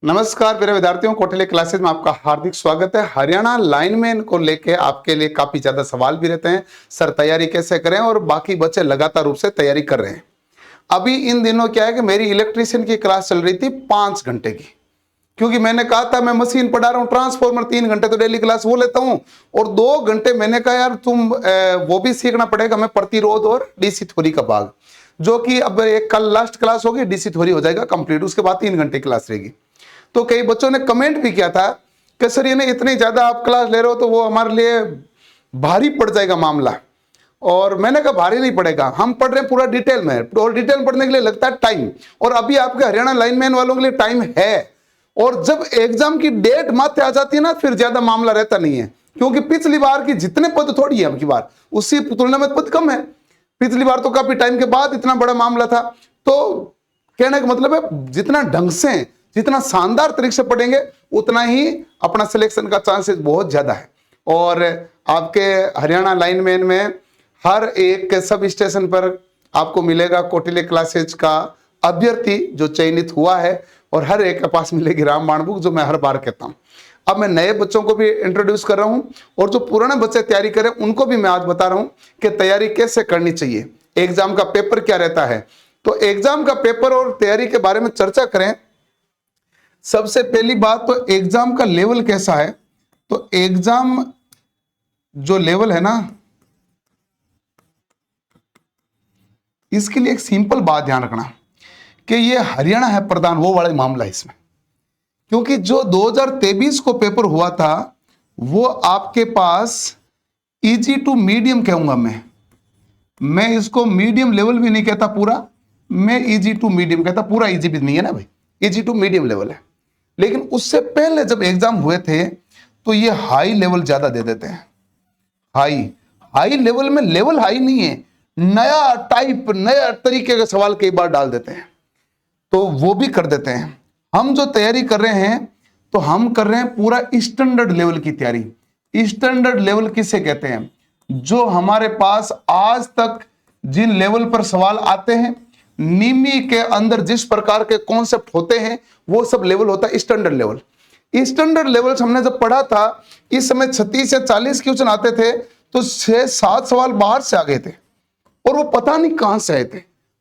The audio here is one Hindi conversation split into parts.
नमस्कार मेरे विद्यार्थियों, कौटिल्य क्लासेस में आपका हार्दिक स्वागत है। हरियाणा लाइनमैन को लेके आपके लिए काफी ज्यादा सवाल भी रहते हैं। सर तैयारी कैसे करें, और बाकी बच्चे लगातार रूप से तैयारी कर रहे हैं। अभी इन दिनों क्या है कि मेरी इलेक्ट्रीशियन की क्लास चल रही थी 5 घंटे की, क्योंकि मैंने कहा था मैं मशीन पढ़ा रहा हूँ, ट्रांसफॉर्मर 3 घंटे तो डेली क्लास वो लेता हूँ, और 2 घंटे मैंने कहा यार तुम वो भी सीखना पड़ेगा हमें, प्रतिरोध और डीसी थ्योरी का भाग, जो कि अब एक कल लास्ट क्लास होगी, डीसी थ्योरी हो जाएगा कंप्लीट, उसके बाद 3 घंटे क्लास रहेगी। तो कई बच्चों ने कमेंट भी किया था कि सर ये इतनी ज्यादा आप क्लास ले रहे हो तो वो हमारे लिए भारी पड़ जाएगा मामला। और मैंने कहा भारी नहीं पड़ेगा, हम पढ़ रहे हैं पूरा डिटेल में, और डिटेल में पढ़ने के लिए लगता है टाइम, और अभी आपके हरियाणा लाइनमैन वालों के लिए टाइम है। और जब एग्जाम की डेट माथे आ जाती है ना, फिर ज्यादा मामला रहता नहीं है, क्योंकि पिछली बार की जितने पद थोड़ी है, अब की बार उसी तुलना में पद कम है। पिछली बार तो काफी टाइम के बाद इतना बड़ा मामला था। तो कहने का मतलब है जितना ढंग से, जितना शानदार तरीके से पढ़ेंगे, उतना ही अपना सिलेक्शन का चांसेस बहुत ज्यादा है। और आपके हरियाणा लाइनमैन में हर एक सब स्टेशन पर आपको मिलेगा कौटिल्य क्लासेज का अभ्यर्थी जो चयनित हुआ है, और हर एक के पास मिलेगी रामबाण बुक, जो मैं हर बार कहता हूं। अब मैं नए बच्चों को भी इंट्रोड्यूस कर रहा हूं, और जो पुराने बच्चे तैयारी करें उनको भी मैं आज बता रहा हूं कि तैयारी कैसे करनी चाहिए, एग्जाम का पेपर क्या रहता है। तो एग्जाम का पेपर और तैयारी के बारे में चर्चा करें। सबसे पहली बात तो एग्जाम का लेवल कैसा है। तो एग्जाम जो लेवल है ना, इसके लिए एक सिंपल बात ध्यान रखना कि ये हरियाणा है प्रधान, वो वाला मामला है इसमें। क्योंकि जो 2023 को पेपर हुआ था वो आपके पास इजी टू मीडियम कहूंगा मैं इसको मीडियम लेवल भी नहीं कहता पूरा, मैं इजी टू मीडियम कहता, पूरा इजी भी नहीं है ना भाई, इजी टू मीडियम लेवल है। लेकिन उससे पहले जब एग्जाम हुए थे तो ये हाई लेवल ज्यादा दे देते हैं। हाई लेवल में लेवल हाई नहीं है, नया टाइप, नया तरीके के सवाल कई बार डाल देते हैं, तो वो भी कर देते हैं। हम जो तैयारी कर रहे हैं तो हम कर रहे हैं पूरा स्टैंडर्ड लेवल की तैयारी। स्टैंडर्ड लेवल किसे कहते हैं? जो हमारे पास आज तक जिन लेवल पर सवाल आते हैं, निमी के अंदर जिस प्रकार के कॉन्सेप्ट होते हैं, वो सब लेवल होता है स्टैंडर्ड लेवल। स्टैंडर्ड लेवल हमने जब पढ़ा था, इस समय 36 से 40 क्वेश्चन आते थे, तो 6-7 सवाल बाहर से आ गए थे, और वो पता नहीं कहां से आए थे।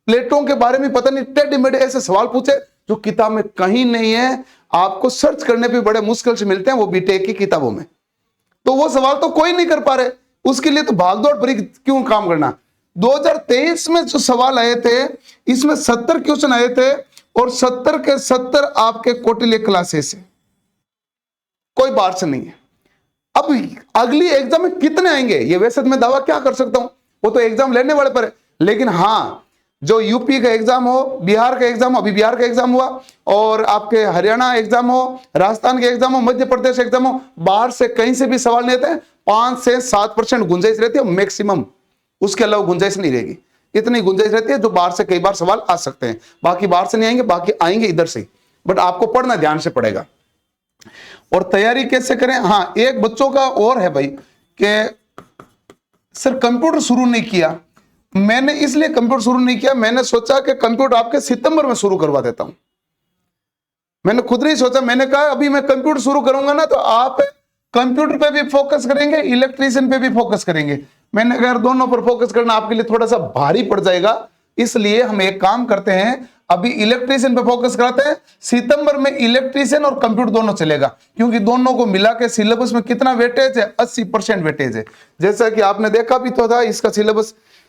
प्लेटों के बारे में पता नहीं, टेढ़े मेढ़े ऐसे सवाल पूछे जो किताब में कहीं नहीं है, आपको सर्च करने पे बड़े मुश्किल से मिलते हैं, वो बीटेक की किताबों में। तो वो सवाल तो कोई नहीं कर पा रहे, उसके लिए तो भागदौड़ भरी क्यों काम करना। 2023 में जो सवाल आए थे, इसमें 70 क्वेश्चन आए थे, और 70 के 70 आपके कौटिल्य क्लासेस से, कोई बाहर से नहीं है। अब अगली एग्जाम में कितने आएंगे ये वैसे मैं दावा क्या कर सकता हूं, वो तो एग्जाम लेने वाले पर है। लेकिन हाँ, जो यूपी का एग्जाम हो, बिहार का एग्जाम हो, अभी बिहार का एग्जाम हुआ, और आपके हरियाणा एग्जाम हो, राजस्थान के एग्जाम हो, मध्य प्रदेश एग्जाम हो, बाहर से कहीं से भी सवाल नहीं आते। 5 से 7% गुंजाइश रहती है मैक्सिमम, उसके अलावा गुंजाइश नहीं रहेगी। इतनी गुंजाइश रहती है जो बाहर से कई बार सवाल आ सकते हैं, बाकी बाहर से नहीं आएंगे, बाकी आएंगे इधर से, बट आपको पढ़ना ध्यान से पड़ेगा। और तैयारी कैसे करें? हाँ, एक बच्चों का और है भाई कि सर कंप्यूटर शुरू नहीं किया। मैंने इसलिए कंप्यूटर शुरू नहीं किया, मैंने सोचा कि कंप्यूटर आपके सितंबर में शुरू करवा देता हूं। मैंने खुद नहीं सोचा, मैंने कहा अभी मैं कंप्यूटर शुरू करूंगा ना, तो आप कंप्यूटर पे भी फोकस करेंगे, इलेक्ट्रीशियन पे भी फोकस करेंगे। मैंने कहा दोनों पर फोकस करना आपके लिए थोड़ा सा भारी पड़ जाएगा, इसलिए हम एक काम करते हैं, अभी इलेक्ट्रीशियन पे फोकस कराते हैं। सितंबर में इलेक्ट्रीशियन और कंप्यूटर दोनों चलेगा, क्योंकि दोनों को मिला के सिलेबस में कितना वेटेज है? 80% वेटेज है। जैसा कि आपने देखा भी तो था, इसका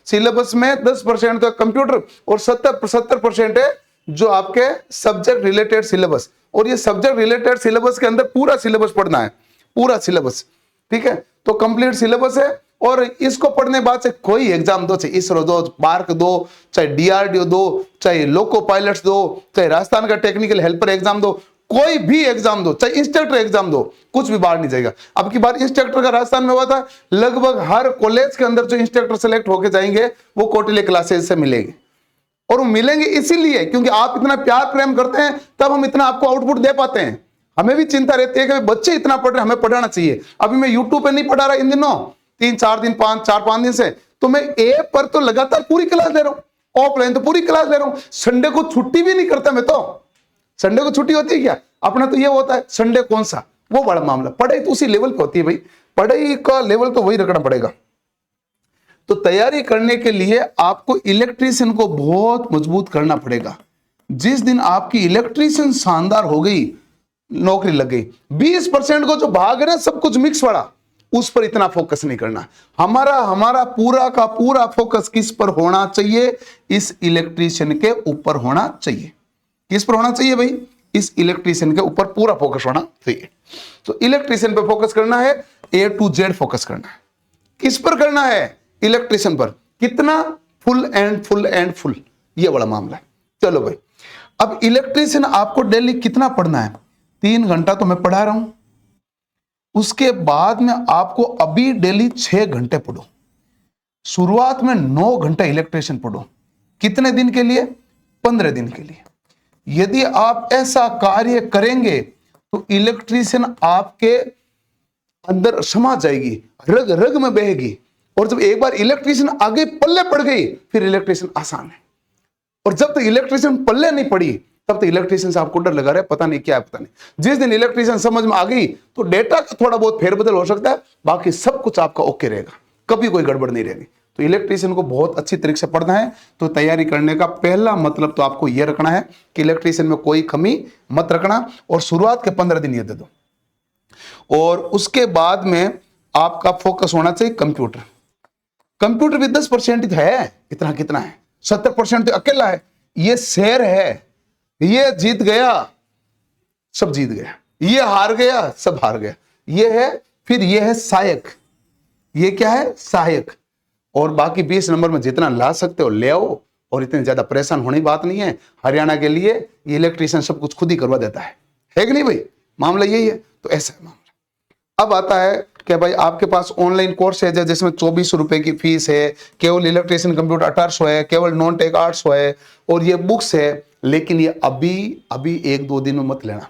सिलेबस में 10% तो कंप्यूटर और 70% है जो आपके सब्जेक्ट रिलेटेड सिलेबस। और ये सब्जेक्ट रिलेटेड सिलेबस के अंदर पूरा सिलेबस पढ़ना है, पूरा सिलेबस, ठीक है। तो कंप्लीट सिलेबस है, और इसको पढ़ने बाद से कोई एग्जाम दो, चाहे इसरो दो, पार्क दो, चाहे डीआरडीओ दो, चाहे लोको पायलट्स दो, चाहे राजस्थान का टेक्निकल हेल्पर एग्जाम दो, कोई भी एग्जाम दो, चाहे इंस्ट्रक्टर एग्जाम दो, कुछ भी बाहर नहीं जाएगा। अब की बार इंस्ट्रक्टर का राजस्थान में हुआ था, लगभग हर कॉलेज के अंदर जो इंस्ट्रक्टर सेलेक्ट होकर जाएंगे वो कौटिल्य क्लासेज से मिलेंगे। और वो मिलेंगे इसीलिए क्योंकि आप इतना प्यार प्रेम करते हैं, तब हम इतना आपको आउटपुट दे पाते हैं। हमें भी चिंता रहती है कि बच्चे इतना पढ़ रहे हैं, हमें पढ़ाना चाहिए। अभी मैं यूट्यूब पे नहीं पढ़ा रहा इन दिनों, 3-4 दिन 4-5 दिन से, तो मैं ऐप पर तो लगातार पूरी क्लास ले रहा हूं, ऑफलाइन तो पूरी क्लास ले रहा हूं। संडे को छुट्टी भी नहीं करता मैं तो, संडे को छुट्टी होती है क्या? अपना तो ये होता है संडे कौन सा, वो बड़ा मामला। पढ़ाई तो उसी लेवल पे होती है भाई, पढ़ाई का लेवल तो वही रखना पड़ेगा। तो तैयारी करने के लिए आपको इलेक्ट्रीशियन को बहुत मजबूत करना पड़ेगा। जिस दिन आपकी इलेक्ट्रीशियन शानदार हो गई, नौकरी लग गई। 20% को जो भाग है ना सब कुछ मिक्स वाला, उस पर इतना फोकस नहीं करना। हमारा पूरा का पूरा फोकस किस पर होना चाहिए? इस इलेक्ट्रीशियन के ऊपर होना चाहिए। किस पर होना चाहिए भाई? इस इलेक्ट्रीशियन के ऊपर पूरा फोकस होना चाहिए। तो इलेक्ट्रीशियन पर फोकस करना है, A to Z फोकस करना है। किस पर करना है? इलेक्ट्रीशियन पर। कितना? Full and full and full, ये बड़ा मामला है। चलो भाई, अब इलेक्ट्रीशियन आपको डेली कितना पढ़ना है? 3 घंटा तो मैं पढ़ा रहा हूं, उसके बाद में आपको अभी डेली 6 घंटे पढ़ो। शुरुआत में 9 घंटे इलेक्ट्रीशियन पढ़ो। कितने दिन के लिए? 15 दिन के लिए। यदि आप ऐसा कार्य करेंगे तो इलेक्ट्रीशियन आपके अंदर समा जाएगी, रग रग में बहेगी। और जब एक बार इलेक्ट्रीशियन आगे पल्ले पड़ गई, फिर इलेक्ट्रीशियन आसान है। और जब तक इलेक्ट्रीशियन पल्ले नहीं पड़ी, तब तक इलेक्ट्रीशियन से आपको डर लगा रहा है, पता नहीं क्या है, पता नहीं। जिस दिन इलेक्ट्रीशियन समझ में आ गई तो डेटा का थोड़ा बहुत फेरबदल हो सकता है, बाकी सब कुछ आपका ओके रहेगा, कभी कोई गड़बड़ नहीं रहेगी। तो इलेक्ट्रीशियन को बहुत अच्छी तरीके से पढ़ना है। तो तैयारी करने का पहला मतलब तो आपको यह रखना है कि इलेक्ट्रीशियन में कोई कमी मत रखना, और शुरुआत के 15 दिन ये दे दो। और उसके बाद में आपका फोकस होना चाहिए कंप्यूटर। कंप्यूटर भी 10% है, इतना कितना है? 70% तो अकेला है। ये शेर है, ये जीत गया सब जीत गया, ये हार गया सब हार गया। ये है, फिर ये है सहायक। ये क्या है? सहायक। और बाकी 20 नंबर में जितना ला सकते हो ले आओ, और इतनी ज्यादा परेशान होने की बात नहीं है। हरियाणा के लिए ये इलेक्ट्रीशियन सब कुछ खुद ही करवा देता है कि नहीं भाई? मामला यही है। तो ऐसा है मामला। अब आता है कि भाई आपके पास ऑनलाइन कोर्स है जिसमें 24 रुपए की फीस है, केवल इलेक्ट्रीशियन कंप्यूटर 1800 है, केवल नॉन टेक 800 है, और ये बुक्स है। लेकिन ये अभी 1-2 दिन में मत लेना।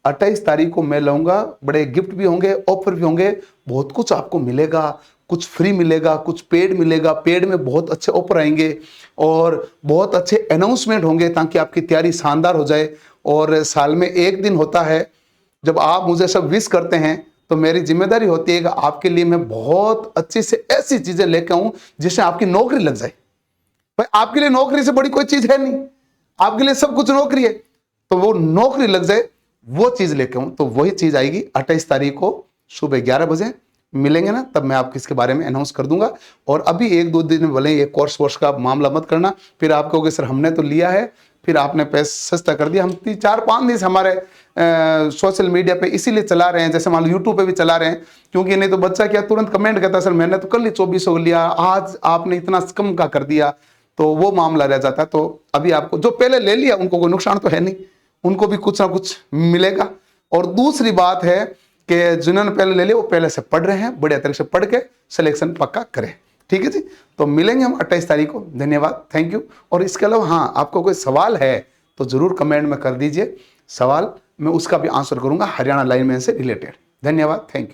28 तारीख को मैं लाऊंगा, बड़े गिफ्ट भी होंगे, ऑफर भी होंगे, बहुत कुछ आपको मिलेगा। कुछ फ्री मिलेगा, कुछ पेड मिलेगा। पेड में बहुत अच्छे ऑफर आएंगे और बहुत अच्छे अनाउंसमेंट होंगे, ताकि आपकी तैयारी शानदार हो जाए। और साल में एक दिन होता है जब आप मुझे सब विश करते हैं, तो मेरी जिम्मेदारी होती है कि आपके लिए मैं बहुत अच्छी से ऐसी चीजें लेकर आऊं जिससे आपकी नौकरी लग जाए। भाई आपके लिए नौकरी से बड़ी कोई चीज है नहीं, आपके लिए सब कुछ नौकरी है। तो वो नौकरी लग जाए, वो चीज लेके आऊं। तो वही चीज आएगी 28 तारीख को सुबह 11 बजे मिलेंगे ना, तब मैं आपको इसके बारे में अनाउंस कर दूंगा। और अभी 1-2 दिन में भले ये कोर्स का मामला मत करना, फिर आप कहोगे सर हमने तो लिया है, फिर आपने पैसा सस्ता कर दिया। हम 4-5 दिन से हमारे सोशल मीडिया पे इसीलिए चला रहे हैं, जैसे मान लो यूट्यूब पे भी चला रहे हैं, क्योंकि नहीं तो बच्चा क्या तुरंत कमेंट करता है सर मैंने तो कल ही 2400 लिया, आज आपने इतना कम का कर दिया, तो वो मामला रह जाता है। तो अभी आपको जो पहले ले लिया उनको कोई नुकसान तो है नहीं, उनको भी कुछ ना कुछ मिलेगा। और दूसरी बात है कि जिन्होंने पहले ले लिया वो पहले से पढ़ रहे हैं, बढ़िया तरीके से पढ़ के सिलेक्शन पक्का करें। ठीक है जी, तो मिलेंगे हम 28 तारीख को। धन्यवाद, थैंक यू। और इसके अलावा हाँ, आपको कोई सवाल है तो जरूर कमेंट में कर दीजिए, सवाल मैं उसका भी आंसर करूंगा हरियाणा लाइनमैन से रिलेटेड। धन्यवाद, थैंक यू।